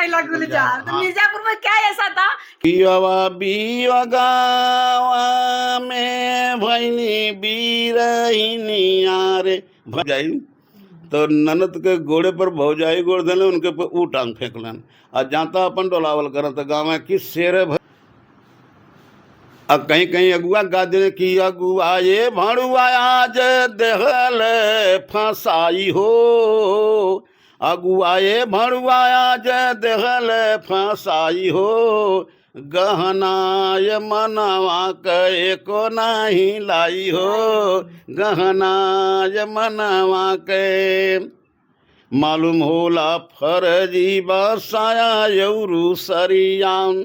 कैला गुलजार। तो मिर्जापुर में क्या ऐसा था? बियावा बिया गावा में भैनी बीरहिनी आरे भजाई तो ननद के घोड़े पर भौजाई गोड़ देले, उनके पर ऊ टांग फेंकलन आ जाता अपन डोलावल करत गाँव में कि शेर अब कहीं कहीं अगुआ गा दे कि अगुआ ये भणुआ आज देहल फसाई हो, अगुआ ये भणुआ आज देहल फसाई हो, गहनाय मनवा के को नहीं लाई हो, गहनाय मनवा के मालूम होला फर्जी बसाया यौरू सरियाम,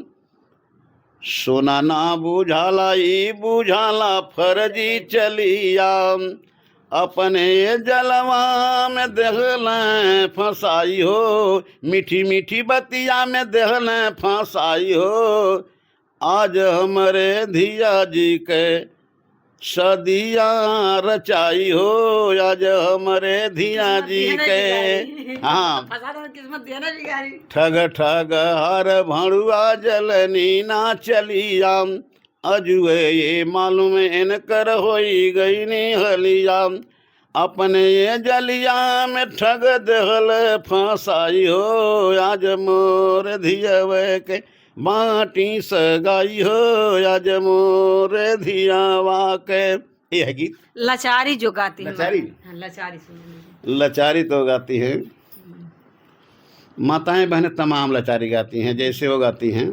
सोना ना बुझाला ई बुझाला फर्जी चलिया, अपने जलवा में देहल फसाई हो, मीठी मीठी बतिया में देहल फसाई हो, आज हमारे धिया जी के सदिया रचाई हो, आज हमारे धिया जी के हाँ किस्मत देना बिगाड़ी। ठग ठग हर भणुआ जलनी ना चलिया, अजुए ये मालूम इनकर होई गई नी हलिया, अपने ये जलिया में ठग दहल फसाई हो, आज मोर धियवे के माटी सगाई हो, आज मोर धियावा के। ये है गीत लाचारी जो गाती है। लाचारी? हाँ, लाचारी सुन। लाचारी तो गाती है माताएं बहनें, तमाम लाचारी गाती हैं। जैसे वो गाती हैं,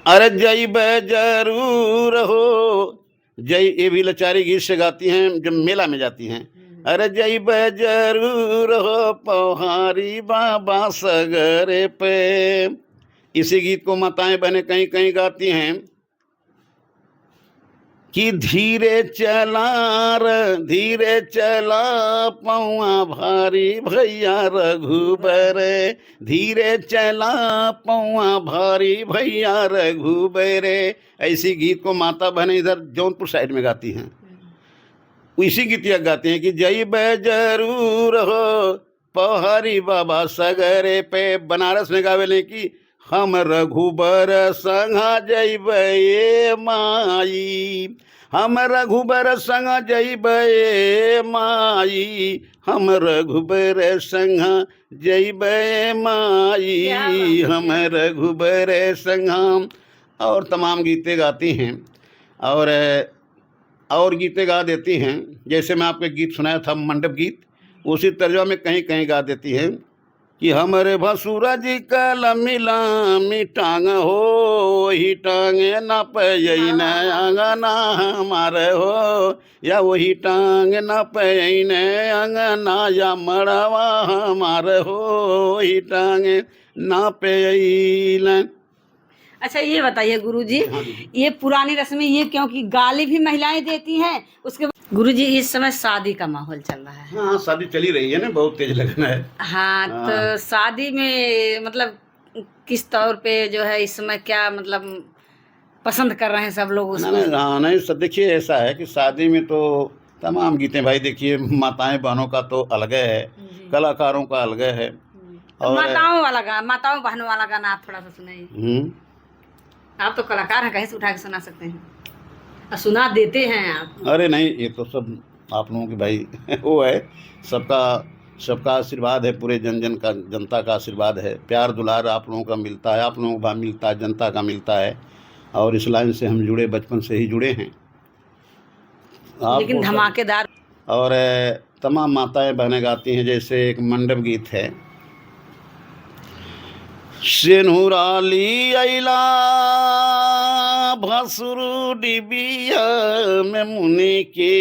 अरे जईब जरूर हो, जय ये भी लाचारी गीत से गाती हैं जब मेला में जाती हैं। अरे जईब जरूर हो पहाड़ी बाबा सगरे पे, इसी गीत को माताएं बहनें कहीं कहीं गाती हैं कि धीरे चला पौआ भारी भैया रघुबर, धीरे चला पौआ भारी भैया रघुबर। ऐसी गीत को माता बहनें इधर जौनपुर साइड में गाती हैं। इसी गीत यह गाती हैं कि जईब जरूर हो पहाड़ी बाबा सगरे पे। बनारस में गावेले कि हम रघुबर संगा जईब ये माई, हम रघुबर संगा जईब ये माई, हम रघुबर संगा जईब ये माई, हम रघुबर संगा। और तमाम गीतें गाती हैं और गीतें गा देती हैं। जैसे मैं आपको गीत सुनाया था मंडप गीत, उसी तर्जुमा में कहीं कहीं गा देती हैं कि हमरे भसुरा जी का लम्मी टांग हो, वही टांगे न पैन अंगना हमारे हो, या वही टांग न पैन अंगना या मड़वा हमारे हो, वही टांगे न पैन। अच्छा ये बताइए गुरुजी, ये पुरानी रस्में ये क्योंकि गाली भी महिलाएं देती हैं, उसके गुरुजी इस समय शादी का माहौल चल रहा है। हाँ, शादी चली रही है ना, बहुत तेज लगन है। हाँ, तो शादी में मतलब किस तौर पे जो है इस समय क्या मतलब पसंद कर रहे हैं सब लोग उसको? नहीं सब देखिए, ऐसा है कि शादी में तो तमाम गीतें भाई देखिए, माताएं बहनों का तो अलग है, कलाकारों का अलग है। और माताओं बहनों वाला गाना आप थोड़ा सा सुनाइए। आप तो कलाकार हैं, कहीं से उठा के सुना सकते हैं और सुना देते हैं आप। अरे नहीं, ये तो सब आप लोगों की भाई वो है, सबका आशीर्वाद है, पूरे जनता का आशीर्वाद है, प्यार दुलार आप लोगों का मिलता है, आप लोगों का मिलता है, जनता का मिलता है। और इस लाइन से हम जुड़े, बचपन से ही जुड़े हैं। लेकिन धमाकेदार। और तमाम माताएं बहनें गाती हैं। जैसे एक मंडप गीत है, सेनुराली अइला भसुरु डिबिया में मुनि के,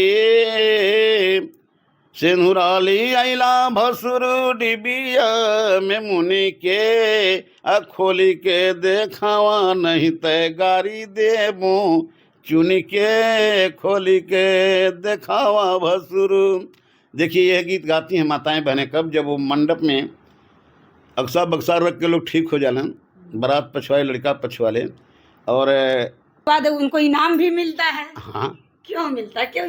सेनुराली अइला भसुरु डिबिया में मुनि के, खोली के देखावा नहीं तय गारी देबू चुनी के, खोली के देखावा भसुरु। देखिए यह गीत गाती हैं माताएं बहनें कब, जब वो मंडप में अक्सर बक्सर रख के लोग ठीक हो जाना, बारात पछवाए लड़का पछवाले, और बाद उनको इनाम भी मिलता है। हाँ, क्यों मिलता है, क्यों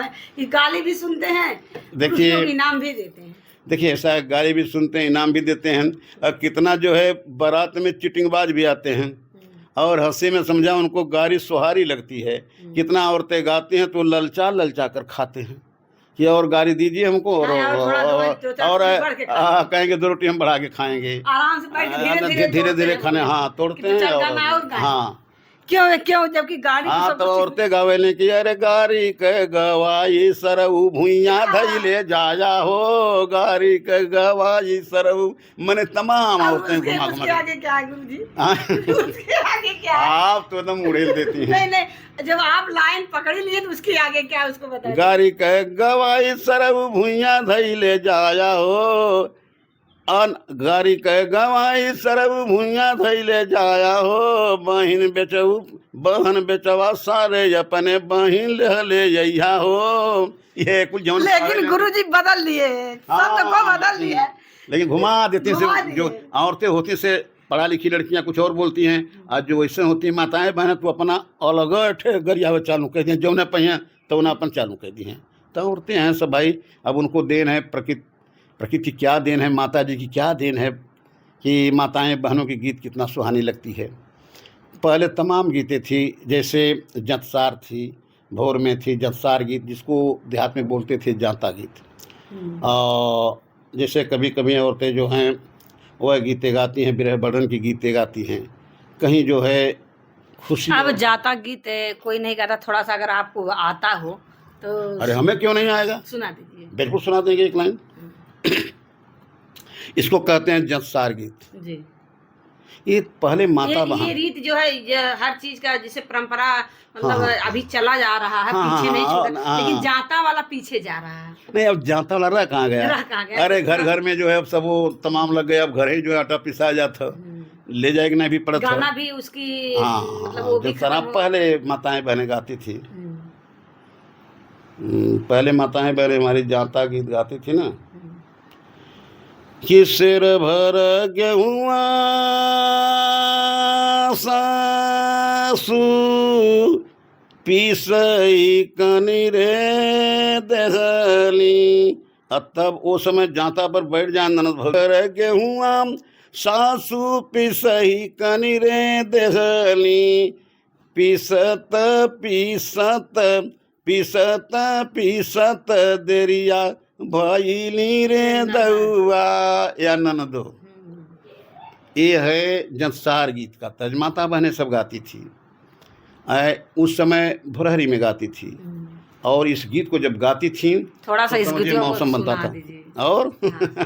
है, ये गाली भी सुनते हैं, देखिए इनाम भी देते हैं। देखिए ऐसा गाली भी सुनते हैं, इनाम भी देते हैं। और कितना जो है बारात में चिटिंगबाज भी आते हैं और हंसी में समझा उनको गाड़ी सुहारी लगती है। कितना औरतें गाती हैं तो ललचा ललचा कर खाते हैं कि और गाड़ी दीजिए हमको और कहेंगे 2 रोटी हम बढ़ा के खाएंगे, आराम से बैठ के धीरे धीरे खाने हाँ तोड़ते हैं और हाँ क्यों जबकि गाड़ी हाँ तो औरतें गावेले की अरे गाड़ी के गवाई सरऊ भुइया धैले जाया हो, गाड़ी के गवाई सरऊ। मैंने तमाम औरतें घुमा घुमा आगे क्या है गुरुजी? उसके आगे क्या है? आप तो एकदम उड़ेल देती हैं। नहीं जब आप लाइन पकड़ लिए तो उसके आगे क्या है उसको बताइए। गाड़ी के गवाई सरऊ भुइया धैले जाया हो, गाड़ी के गवाई सरब भुइया धैले जाया हो, बहन बेचवा सारे अपने बहिन ले जइया हो। ये कुछ जौन लेकिन गुरुजी बदल लिए शब्द को बदल लिए, लेकिन घुमा देते से जो औरतें होती से पढ़ा लिखी लड़कियां कुछ और बोलती हैं, आज जो वैसे होती माताएं बहनें तो अपना अलग गरियावे चालू कर दिए, जौन पहिया तो उन्हें अपन चालू कर दी हैं। तो औरतें हैं सब भाई, अब उनको देन है प्रकृति क्या देन है, माता जी की क्या देन है कि माताएं बहनों की गीत कितना सुहानी लगती है। पहले तमाम गीतें थी, जैसे जंतसार थी, भोर में थी जंतसार गीत जिसको देहात में बोलते थे जाता गीत। और जैसे कभी कभी औरतें जो हैं वह गीतें गाती हैं, विरह बर्धन की गीतें गाती हैं, कहीं जो है खुशी। अब जाता गीत कोई नहीं गाता, थोड़ा सा अगर आपको आता हो तो अरे हमें क्यों नहीं आएगा, सुना दीजिए। बिल्कुल सुना देंगे एक लाइन। इसको कहते हैं जंतसार गीत जी। ये पहले माता ये रीत जो है ये हर चीज का जैसे परंपरा मतलब अभी चला जा रहा है, पीछे नहीं छूटा, लेकिन जाता वाला पीछे जा रहा है। नहीं अब जाता वाला रह कहाँ गया? अरे घर घर में जो है अब सब वो तमाम लग गए, अब घर ही जो है आटा पिसा जाता, ले जाएगा नहीं भी पड़ता। गाना भी उसकी मतलब वो भी पहले माताएं बहनें गाती थी, पहले माताएं बहनें हमारी जाता गीत गाती थी ना कि सिर भर गेहुआ सासू पीसई कनी रे दहली। तब वो समय जाता पर बैठ जाए ननद भर गेहुआ सासू पीसई कनी रे दहली, पीसत पीसत पीसत पीसत देरिया भैली रे दउआ या ननदो। ये है जंतसार गीत का तर्ज, माता बहनें सब गाती थी। उस समय भुरहरी में गाती थी और इस गीत को जब गाती थी थोड़ा सा तो इस मौसम बनता था और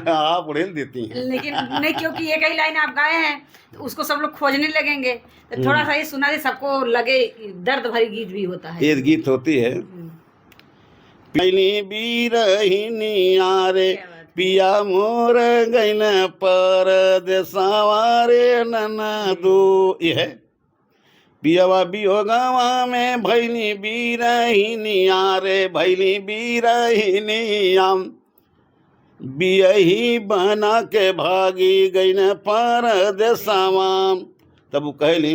आप उड़ेल देती हैं। लेकिन नहीं, क्योंकि ये कई लाइन आप गाए हैं तो उसको सब लोग खोजने लगेंगे, तो थोड़ा सा ये सुना दे, सबको लगे दर्द भरी गीत भी होता है। ये गीत होती है पहली बीरहिनी आरे पिया मोर गैन पर देसावारे ननदू। ये है पियावा बियोगावा में भैली बीरहिनी आरे भैली बीरहिनी आम, बियही बना के भागी गैन पर देसावाम। तब वो कहली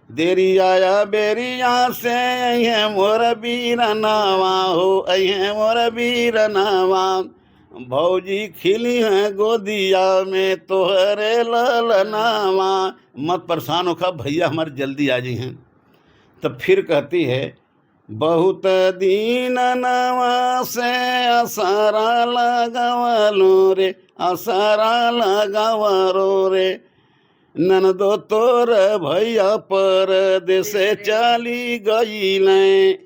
देरी आया बेरिया से अहे मोर बीरनावा हो, अहे मोर बीरनावा, भौजी खिली हैं गोदिया में तोहरे ललनावा। मत परेशान होखा भैया हमारे जल्दी आ जी हैं। तब फिर कहती है बहुत दीन नवा से असरा लगावलो रे, असरा लगावरो रे, ननदो तोर भैया पर देसे चली गई न।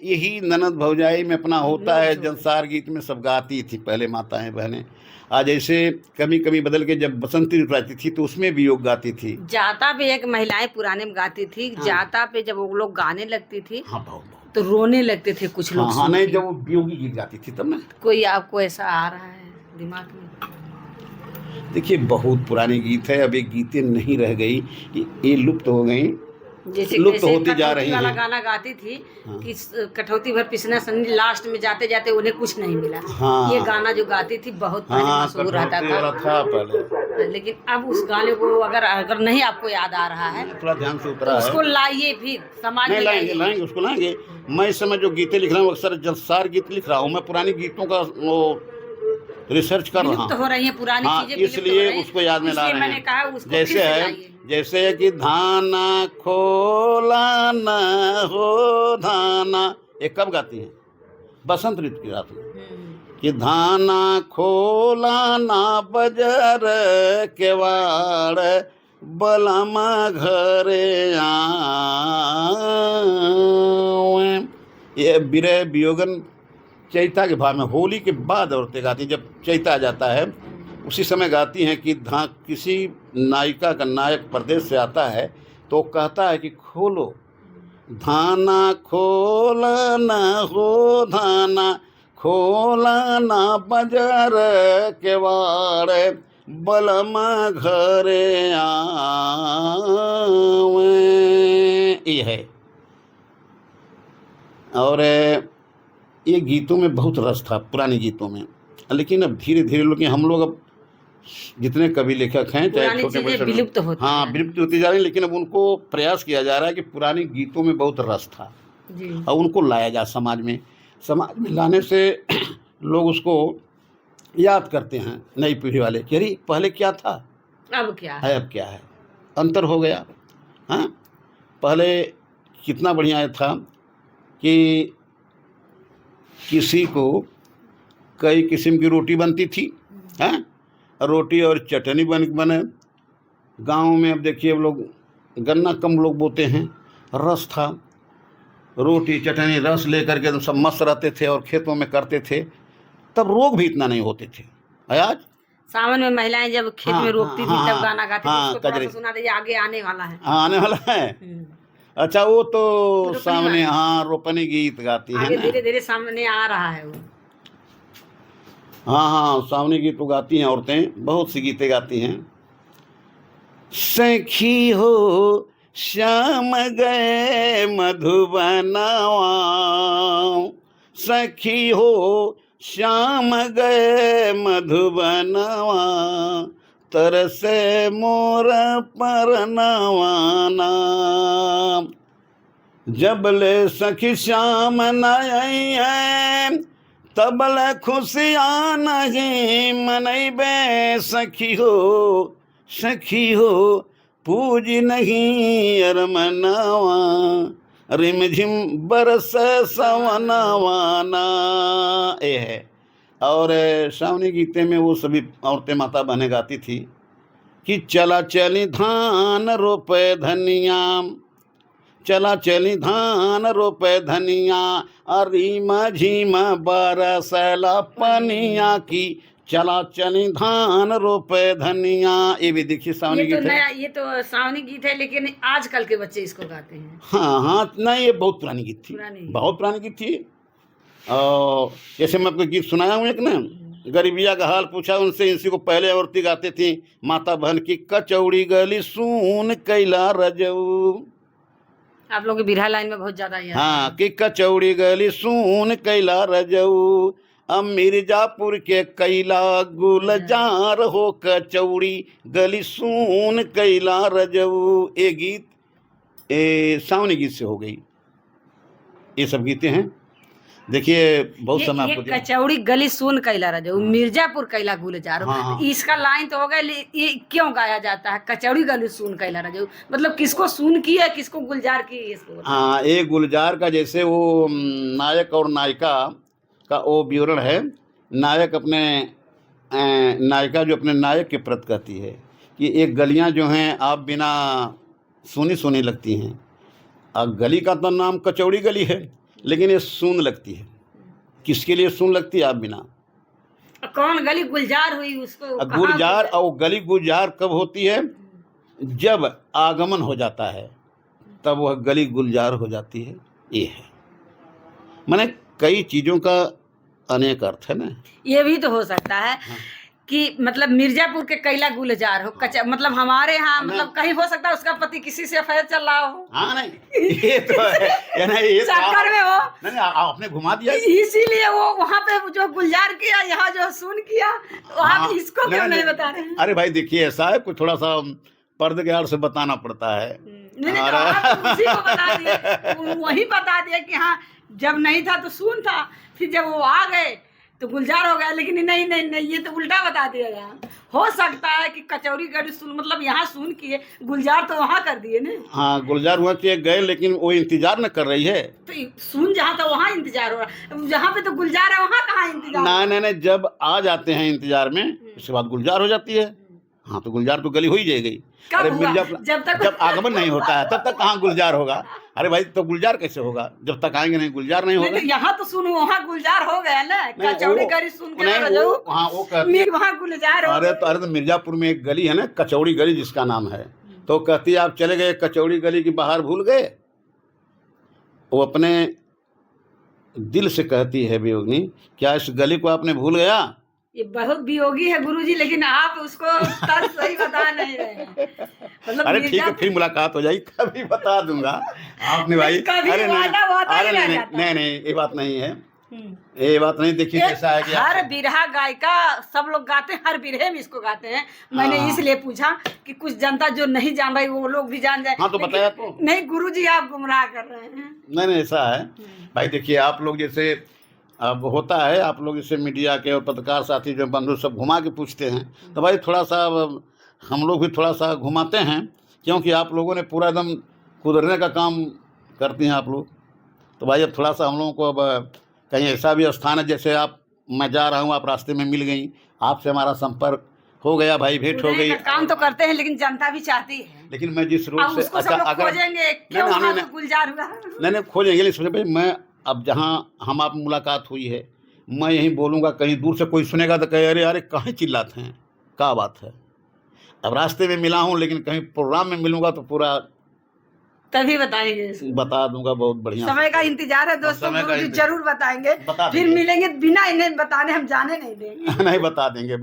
यही ननद भौजाई में अपना होता है, जंतसार गीत में सब गाती थी पहले माताएं बहनें। आज ऐसे कभी कभी बदल के जब बसंती ऋतु आती थी तो उसमें भी योग गाती थी। जाता पे एक महिलाएं पुराने में गाती थी। हाँ। जाता पे जब वो लोग गाने लगती थी हाँ, तो रोने लगते थे कुछ लोग। हाँ, नहीं जब वो योगी गीत गाती थी तब ना। कोई आपको ऐसा आ रहा है दिमाग में? देखिए बहुत पुराने गीत है, अब एक गीतें नहीं रह गई, ये लुप्त हो गई, जैसे लुप्त होती जा रही है। गाना गाती थी कि कठौती भर पिसना सनी, लास्ट में जाते जाते उन्हें कुछ नहीं मिला। हाँ, ये गाना जो गाती थी बहुत मशहूर रहता था पहले। लेकिन अब उस गाने को अगर नहीं आपको याद आ रहा है थोड़ा ध्यान से उतरा है, उसको लाइए, फिर समाज में लाएंगे उसको लाएंगे। मैं इस समय जो गीतें लिख रहा हूँ अक्सर जंतसार गीत लिख रहा हूँ मैं, पुरानी गीतों का वो रिसर्च कर रहा विलुप्त हूँ। हो रही है पुरानी हाँ, चीजें, विलुप्त हो इसलिए रही हैं। उसको याद में ला इसलिए रहे मैंने हैं। कहा उसको फिर जैसे से है, लाइए। जैसे है कि धाना खोला ना हो धाना, ये कब गाती हैं? बसंत ऋतु की रात में, कि धाना खोला ना बजर केवाड़ बलमा घरे आवे। ये विरह वियोगन चैता के भाव में, होली के बाद औरतें गाती हैं। जब चैता आ जाता है उसी समय गाती हैं कि किसी नायिका का नायक परदेश से आता है तो कहता है कि खोलो धाना खोला ना हो धाना, खोला ना बजर केवाड़ बलमा घरे आवे। ये है। और ये गीतों में बहुत रस था पुराने गीतों में, लेकिन अब धीरे धीरे लोग, हम लोग अब जितने कवि लेखक हैं चाहे पुरानी छोटे चीजें बड़े, विलुप्त होती हाँ जा विलुप्त होती जा रही है, लेकिन अब उनको प्रयास किया जा रहा है कि पुराने गीतों में बहुत रस था जी। और उनको लाया जा समाज में लाने से लोग उसको याद करते हैं, नई पीढ़ी वाले कि अरे पहले क्या था, अब क्या है अब क्या है, अंतर हो गया। हाँ, पहले कितना बढ़िया था कि किसी को कई किस्म की रोटी बनती थी, हैं, रोटी और चटनी बने। गांव में अब देखिए, अब लोग गन्ना कम लोग बोते हैं, रस था, रोटी चटनी रस लेकर के सब मस्त रहते थे और खेतों में करते थे, तब रोग भी इतना नहीं होते थे। आज सावन में महिलाएं जब खेत हाँ, में रोकती थी हाँ, तब गाना गाती थी, हाँ, उसको थोड़ा कजरी। सा सुना दीजिए, आगे आने वाला है। हाँ, आने वाला है। अच्छा, वो तो रोपनी सामने, वाली। हाँ, रोपनी गीत गाती है आगे ना। धीरे धीरे सामने आ रहा है वो। हाँ हाँ, सावनी गीत तो गाती हैं औरतें, बहुत सी गीतें गाती हैं। सखी हो श्याम गए मधुबनवा, सखी हो श्याम गए मधुबनवा, तरसे मोर परनवाना, जबले सखी श्याम न आई तबल खुशियाँ नहीं मनैबे, सखी हो पूज नहीं अरमनावा, रिमझिम बरस सवनवाना। ये है। और सावनी गीते में वो सभी औरतें माता बहनें गाती थी कि चला चली धान रोपे धनिया, चला चली धान रोपे धनिया, अरीमा झीमा बरसला पनिया की, चला चली धान रोपे धनिया। ये भी देखिए सावनी गीत है। ये तो सावनी गीत है, लेकिन आजकल के बच्चे इसको गाते हैं। हाँ हाँ, नहीं, ये बहुत पुरानी गीत थी, बहुत पुरानी गीत थी। और जैसे मैं आपको गीत सुनाया हूँ एक ना, गरीबिया का हाल पूछा उनसे, इसी को पहले औरतें गाते थी माता बहन की, कचौड़ी गली सून कैला रजऊ। आप लोग के बिरहा लाइन में बहुत ज्यादा याद। हाँ, कि कचौड़ी गली सून कैला रजऊ, अब मिर्जापुर के कैला गुलजार हो, कचौड़ी गली सून कैला रजऊ। ये गीत सावनी गीत से हो गई। ये सब गीतें हैं। देखिए बहुत समय आपको कचौड़ी गली सुन कैला रजऊ, मिर्जापुर कैला गुलजार। हाँ। इसका लाइन तो हो गया, ये क्यों गाया जाता है कचौड़ी गली सुन कैला रजऊ? मतलब किसको सुन की है, किसको गुलजार की है इसको? हाँ, ये गुलजार का जैसे वो नायक और नायिका का वो विवरण है। नायक अपने नायिका जो अपने नायक के प्रति कहती है कि एक गलियां जो हैं आप बिना सुनी सुनी लगती हैं। अब गली का तो नाम कचौड़ी गली है, लेकिन ये सुन लगती है। किसके लिए सुन लगती है? आप बिना। कौन गली गुलजार हुई उसको? गुलजार, और गली गुलजार कब होती है? जब आगमन हो जाता है तब वह गली गुलजार हो जाती है। ये है, माने कई चीज़ों का अनेक अर्थ है ना। ये भी तो हो सकता है कि मतलब मिर्जापुर के कैला गुलजार हो, मतलब हमारे यहाँ मतलब कहीं हो सकता है उसका पति किसी से अफेयर चल रहा हो। हाँ, नहीं ये तो है, ये चक्कर में हो, नहीं आपने घुमा दिया, इसीलिए वो वहाँ पे जो गुलजार किया, यहाँ जो सुन किया, वहाँ इसको क्यों नहीं बता रहे हैं? अरे भाई देखिए, ऐसा है कुछ थोड़ा सा पर्दे के आड़ से बताना पड़ता है। उसी को बता दिए, वही बता दिया कि हाँ जब नहीं था तो सुन था, फिर जब वो आ गए तो गुलजार हो गया, लेकिन नहीं नहीं नहीं, ये तो उल्टा बता दिया यहाँ। हो सकता है कि कचौड़ी गढ़ी सुन, मतलब यहाँ सुन किए, गुलजार तो वहाँ कर दिए ना। हाँ, गुलजार हुआ कि गए, लेकिन वो इंतजार न कर रही है। तो सुन जहाँ था वहाँ इंतजार हो रहा, जहाँ पे तो गुलजार है वहाँ कहाँ इंतजार? नहीं नहीं, जब आ जाते हैं इंतजार में, उसके बाद गुलजार हो जाती है। हाँ, तो गुलजार तो गली हो ही जाएगी। अरे मिर्जापुर जब आगमन नहीं होता है तब तक कहाँ गुलजार होगा? अरे भाई, तो गुलजार कैसे होगा? जब तक आएंगे नहीं गुलजार नहीं होगा। यहाँ तो सुन वहाँ गुलजार हो गया ना, कचौड़ी गली सुन के हाँ, वो वहाँ गुलजार हो। अरे तो मिर्जापुर में एक गली है ना, कचौड़ी गली जिसका नाम है, तो कहती है आप चले गए कचौड़ी गली की बाहर भूल गए। वो अपने दिल से कहती है वियोगिनी, क्या इस गली को आपने भूल गया? ये बहुत वियोगी है गुरुजी, लेकिन आप उसको तर्क सही बता नहीं रहे हैं। मतलब अरे ठीक है, फिर मुलाकात हो जाएगी, कभी बता दूंगा आपने भाई। अरे नहीं नहीं, ये बात नहीं है, ये बात नहीं। देखिए कैसा है कि हर बिरहा गायिका सब लोग गाते हैं, हर बिरहे में इसको गाते हैं। मैंने इसलिए पूछा कि कुछ जनता जो नहीं जान रही वो लोग भी जान जाए। हाँ, तो बताया तो नहीं गुरुजी, आप गुमराह कर रहे हैं। नहीं, ऐसा है भाई। देखिए आप लोग जैसे अब होता है, आप लोग जैसे मीडिया के और पत्रकार साथी जो बंधु सब घुमा के पूछते हैं, तो भाई थोड़ा सा हम लोग भी थोड़ा सा घुमाते हैं, क्योंकि आप लोगों ने पूरा एकदम कुदरने का काम करती हैं आप लोग। तो भाई अब थोड़ा सा हम लोगों को अब कहीं ऐसा भी स्थान है, जैसे आप, मैं जा रहा हूँ, आप रास्ते में मिल गई, आपसे हमारा संपर्क हो गया भाई, भेंट हो गई। काम तो करते हैं, लेकिन जनता भी चाहती है। लेकिन मैं जिस रूप से खोजेंगे, गुलजार हुआ नहीं खोजेंगे, लेकिन भाई मैं अब जहाँ हम आप मुलाकात हुई है, मैं यहीं बोलूँगा, कहीं दूर से कोई सुनेगा तो कहे अरे अरे कहाँ चिल्लाते हैं, क्या बात है। अब रास्ते में मिला हूँ, लेकिन कहीं प्रोग्राम में मिलूंगा तो पूरा तभी बताएंगे, बता दूंगा। बहुत बढ़िया समय का इंतजार है दोस्तों, जरूर बताएंगे, फिर मिलेंगे, बिना इन्हें बताने हम जाने नहीं देंगे। नहीं, बता देंगे,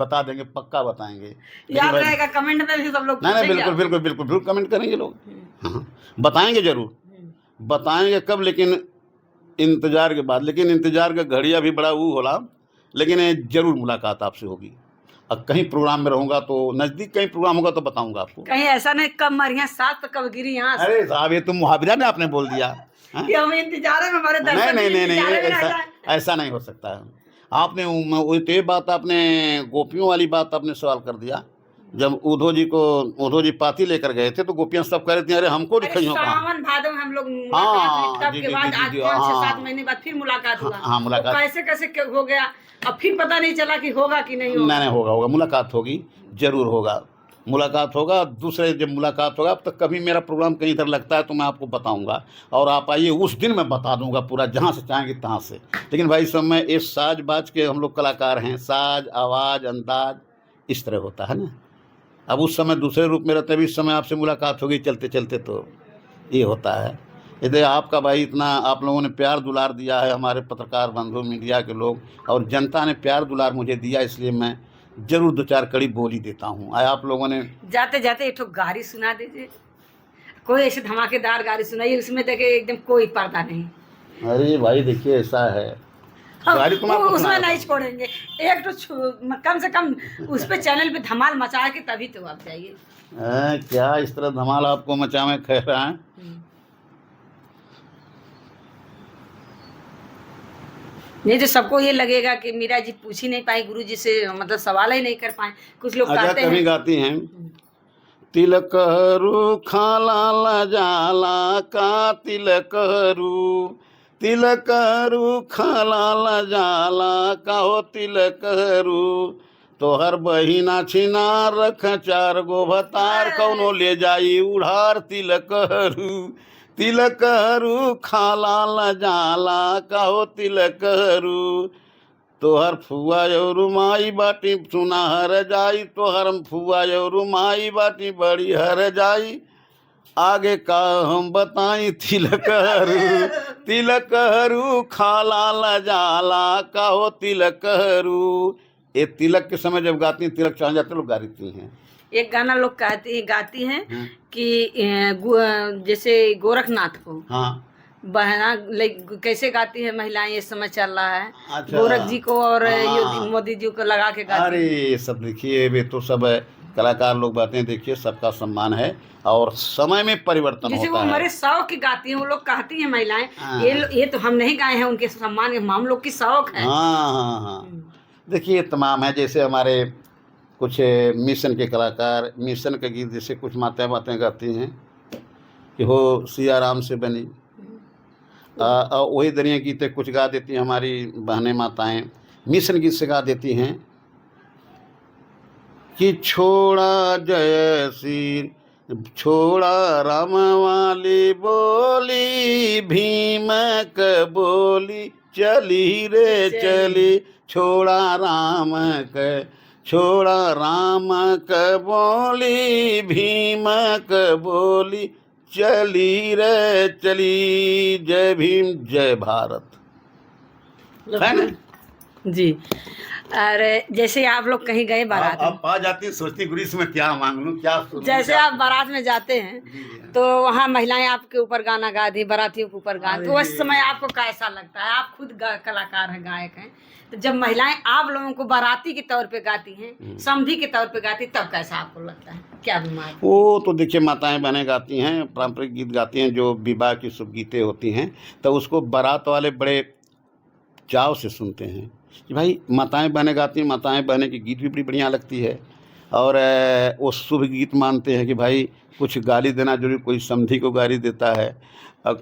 पक्का बताएंगे। याद रहेगा, कमेंट में भी सब लोग नहीं, बिल्कुल बिल्कुल बिल्कुल बिल्कुल कमेंट करेंगे लोग। हाँ, बताएंगे जरूर, बताएंगे कब, लेकिन इंतजार के बाद। लेकिन इंतजार का घड़ी अभी बड़ा वो होला, लेकिन जरूर मुलाकात आपसे होगी। अब कहीं प्रोग्राम में रहूंगा तो, नजदीक कहीं प्रोग्राम होगा तो बताऊंगा आपको। कहीं ऐसा नहीं कब मरिया साथ तो कब गिरी यहाँ। अरे साहब, ये तुम मुहावरा ने आपने बोल दिया कि हम इंतजार में हमारे दर्शन। नहीं, ऐसा नहीं हो सकता है। आपने ये बात, आपने गोपियों वाली बात आपने सवाल कर दिया। जब उद्धव जी पाती लेकर गए थे तो गोपियां सब कह रही थी अरे हमको दिखाई हो। सावन भादो में हम लोग मुलाकात हुई, तब के बाद आज 5-7 महीने बाद फिर मुलाकात हुआ। हाँ, मुलाकात कैसे कैसे हो गया, अब फिर पता नहीं चला कि होगा कि नहीं होगा। नहीं होगा, मुलाकात होगी, जरूर होगा, मुलाकात होगा। दूसरे जब मुलाकात होगा, अब तक कभी मेरा प्रोग्राम कहीं इधर लगता है तो मैं आपको बताऊंगा, और आप आइए, उस दिन मैं बता दूंगा पूरा, जहाँ से चाहेंगे तहाँ से। लेकिन भाई सब में इस साज बाज के हम लोग कलाकार हैं, साज आवाज़ अंदाज इस तरह होता है ना। अब उस समय दूसरे रूप में रहते हैं, इस समय आपसे मुलाकात होगी चलते चलते, तो ये होता है। यदि आपका भाई इतना आप लोगों ने प्यार दुलार दिया है, हमारे पत्रकार बंधु, मीडिया के लोग और जनता ने प्यार दुलार मुझे दिया, इसलिए मैं जरूर 2-4 कड़ी बोल ही देता हूँ। आप लोगों ने जाते जाते एक गाड़ी सुना दीजिए, कोई ऐसे धमाकेदार गाड़ी सुनाइए, उसमें देखे एकदम कोई पर्दा नहीं। अरे भाई देखिए ऐसा है, गाड़ी उसमें नहीं छोड़ेंगे, एक तो कम से कम उस पे चैनल पे धमाल मचा के तभी तो आप जाइए। क्या इस तरह धमाल आपको मचावे कह रहा है? नहीं तो सबको ये लगेगा कि मीरा जी पूछ ही नहीं पाई गुरु जी से, मतलब सवाल ही नहीं कर पाए। कुछ लोग कहते हैं, गाती हैं, तिलक हरू खाला लजाला का तिलक हरू खाला लजाला का हो तिलक हरू, तोहर बहिना छिनार रख 4 गो भतार, कौनो ले जाई उड़ार तिलक हरू खाला लजाला का हो तिलक हरू, तोहर फुआ और माई बाटी सुना हर जाई, तोहर फुआ और माई बाटी बड़ी हर जाई, आगे का हम बताई तिलक हरू खाला लजाला का हो तिलक हरू। ये तिलक के समय जब गाती हैं, तिलक चाह जाते लोग गाती हैं। एक गाना लोग गाती हैं कि जैसे गोरखनाथ को, हाँ, बहना कैसे गाती है महिलाएं, ये समय चल रहा है। अच्छा। गोरख जी को और मोदी जी को लगा के गाती। अरे सब देखिए, वे तो सब कलाकार लोग बातें, देखिए सबका सम्मान है और समय में परिवर्तन होता है। वो हमारे शौक की गाती हैं, वो लोग कहती हैं महिलाएं, ये तो हम नहीं गाए हैं, उनके सम्मान के हम लोग की शौक है। हाँ हाँ हाँ, देखिए तमाम है, जैसे हमारे कुछ मिशन के कलाकार मिशन के गीत जैसे कुछ माताएं बातें गाती हैं कि हो सिया राम से बनी, वही दरिया गीतें कुछ गा देती हैं हमारी बहनें माताएं, मिशन गीत से गा देती हैं कि छोड़ा जय श्री छोड़ा राम वाली बोली भीम क बोली चली रे चली, छोड़ा राम क बोली भीम क बोली चली रे चली, जय भीम जय भारत, है ना जी। अरे जैसे आप लोग कहीं गए बारात में, आप आ जाती हैं, सोचती गुरु से मैं क्या मांग लूं, क्या सुनूं, जैसे क्या आप बारात में जाते हैं तो वहाँ महिलाएं आपके ऊपर गाना गा दी, बारातियों के ऊपर गा, तो उस समय आपको कैसा लगता है? आप खुद कलाकार हैं, गायक हैं, तो जब महिलाएं आप लोगों को बाराती के तौर पे गाती हैं, समधी के तौर पे गाती, तब कैसा आपको लगता है? क्या बीमार? वो तो देखिए माताएं बहनें गाती हैं, पारंपरिक गीत गाती हैं, जो विवाह की शुभ गीतें होती हैं, तो उसको बारात वाले बड़े चाव से सुनते हैं कि भाई माताएं बहनें गाती हैं, माताएं बहनें की गीत भी बड़ी बढ़िया लगती है, और वो शुभ गीत मानते हैं कि भाई कुछ गाली देना जरूरी, कोई समधी को गाली देता है,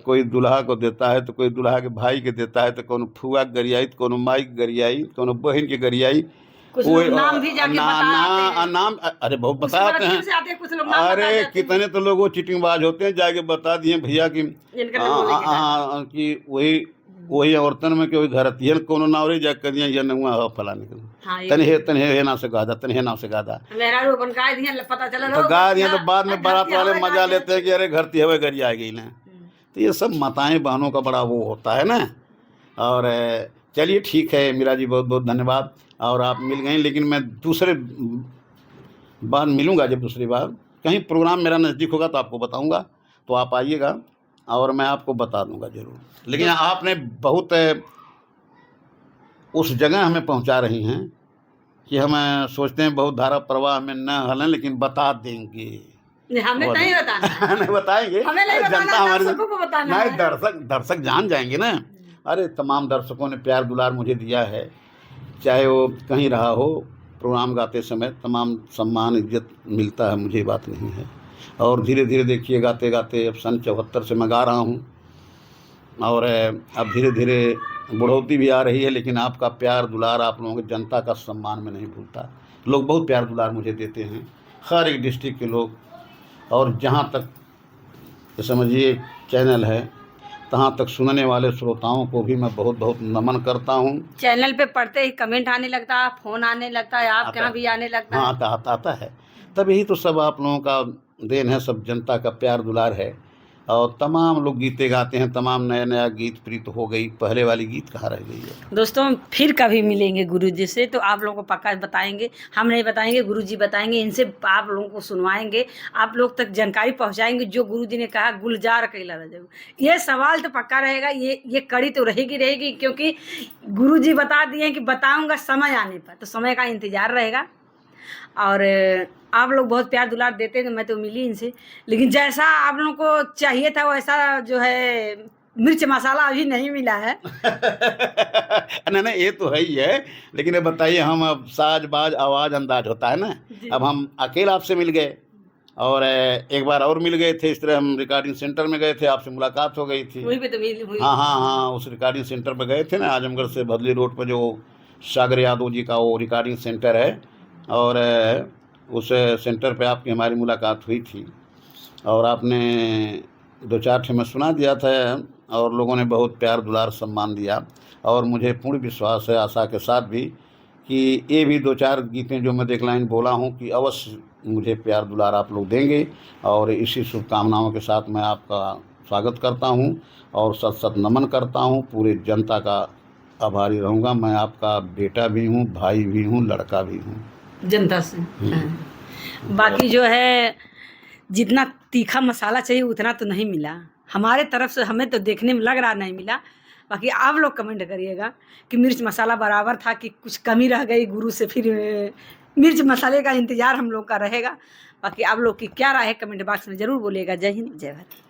कोई दूल्हा को देता है, तो कोई दूल्हा के भाई के देता है, तो कौन फुआ के गरियाई, तो कौन माई के गरियाई, कौन बहन के गरियाई, कुछ लोग नाम भी जाके बताते हैं। नाम अरे बहुत बताते हैं, कुछ लोग नाम अरे कितने तो लोग वो चिटिंगबाज होते हैं, जाके बता दिए भैया कि कि वही औरतन में कि वही घर ये कोनो नावरे जा कर दिया, ये नहुआ हो फलाने के तने हे ना से गादा, तने हे ना से गादा, मेरा रो अपन गाय दिया पता चला तो गा दिया, तो बाद में बारात वाले मजा लेते हैं कि अरे घर ती हवे गरिया आ गई ना। तो ये सब माताएं बहनों का बड़ा वो होता है ना। और चलिए ठीक है मीरा जी, बहुत बहुत धन्यवाद, और आप मिल गई, लेकिन मैं दूसरे बार मिलूँगा, जब दूसरी बार कहीं प्रोग्राम मेरा नज़दीक होगा तो आपको बताऊँगा, तो आप आइएगा और मैं आपको बता दूंगा ज़रूर। लेकिन आपने बहुत उस जगह हमें पहुंचा रही हैं कि हम सोचते हैं बहुत धारा प्रवाह में न हलें, लेकिन बता देंगे, हमें नहीं बताना नहीं बताएंगे, जनता हमारी नहीं, दर्शक जान जाएंगे ना। अरे तमाम दर्शकों ने प्यार दुलार मुझे दिया है, चाहे वो कहीं रहा हो, प्रोग्राम गाते समय तमाम सम्मान इज्जत मिलता है, मुझे बात नहीं है। और धीरे धीरे देखिए गाते गाते अब सन 74 से मैं गा रहा हूँ, और अब धीरे धीरे बढ़ोतरी भी आ रही है, लेकिन आपका प्यार दुलार, आप लोगों की जनता का सम्मान मैं नहीं भूलता। लोग बहुत प्यार दुलार मुझे देते हैं, हर एक डिस्ट्रिक्ट के लोग, और जहाँ तक समझिए चैनल है तहाँ तक सुनने वाले श्रोताओं को भी मैं बहुत बहुत नमन करता हूँ। चैनल पे पढ़ते ही कमेंट आने लगता है, फोन आने लगता है, आपके यहाँ भी आने लगता है। हाँ आता है, तब यही तो सब आप लोगों का देन है, सब जनता का प्यार दुलार है। और तमाम लोग गीते गाते हैं, तमाम नया नया गीत प्रीत हो गई, पहले वाली गीत कहाँ रह गई है। दोस्तों फिर कभी मिलेंगे गुरुजी से, तो आप लोगों को पक्का बताएंगे, हम नहीं बताएंगे, गुरुजी बताएंगे, इनसे आप लोगों को सुनवाएंगे, आप लोग तक जानकारी पहुंचाएंगे। जो गुरुजी ने कहा गुलजार कैला रह, ये सवाल तो पक्का रहेगा, ये कड़ी तो रहेगी, क्योंकि गुरुजी बता दिए कि बताऊँगा समय आने पर, तो समय का इंतज़ार रहेगा। और आप लोग बहुत प्यार दुलार देते हैं, तो मैं तो मिली इनसे, लेकिन जैसा आप लोगों को चाहिए था वैसा जो है मिर्च मसाला अभी नहीं मिला है। नहीं ये तो है ही है, लेकिन ये बताइए, हम अब साज बाज आवाज़ अंदाज होता है ना, अब हम अकेले आपसे मिल गए, और एक बार और मिल गए थे, इस तरह हम रिकॉर्डिंग सेंटर में गए थे, आपसे मुलाकात हो गई थी, वहीं पे तो मिली। हाँ उस रिकॉर्डिंग सेंटर पर गए थे ना, आजमगढ़ से भदली रोड पर जो सागर यादव जी का वो रिकॉर्डिंग सेंटर है, और उस सेंटर पे आपकी हमारी मुलाकात हुई थी, और आपने 2-4 ठे में सुना दिया था, और लोगों ने बहुत प्यार दुलार सम्मान दिया, और मुझे पूर्ण विश्वास है, आशा के साथ भी, कि ये भी 2-4 गीतें जो मैं 1 लाइन बोला हूँ कि अवश्य मुझे प्यार दुलार आप लोग देंगे। और इसी शुभकामनाओं के साथ मैं आपका स्वागत करता हूँ और सत सत नमन करता हूँ, पूरे जनता का आभारी रहूँगा। मैं आपका बेटा भी हूँ, भाई भी हूँ, लड़का भी हूँ जनता से। बाकी जो है जितना तीखा मसाला चाहिए उतना तो नहीं मिला हमारे तरफ से, हमें तो देखने में लग रहा नहीं मिला। बाकी आप लोग कमेंट करिएगा कि मिर्च मसाला बराबर था कि कुछ कमी रह गई। गुरु से फिर मिर्च मसाले का इंतज़ार हम लोग का रहेगा। बाकी आप लोग की क्या राय है कमेंट बॉक्स में ज़रूर बोलिएगा। जय हिंद, जय भारत।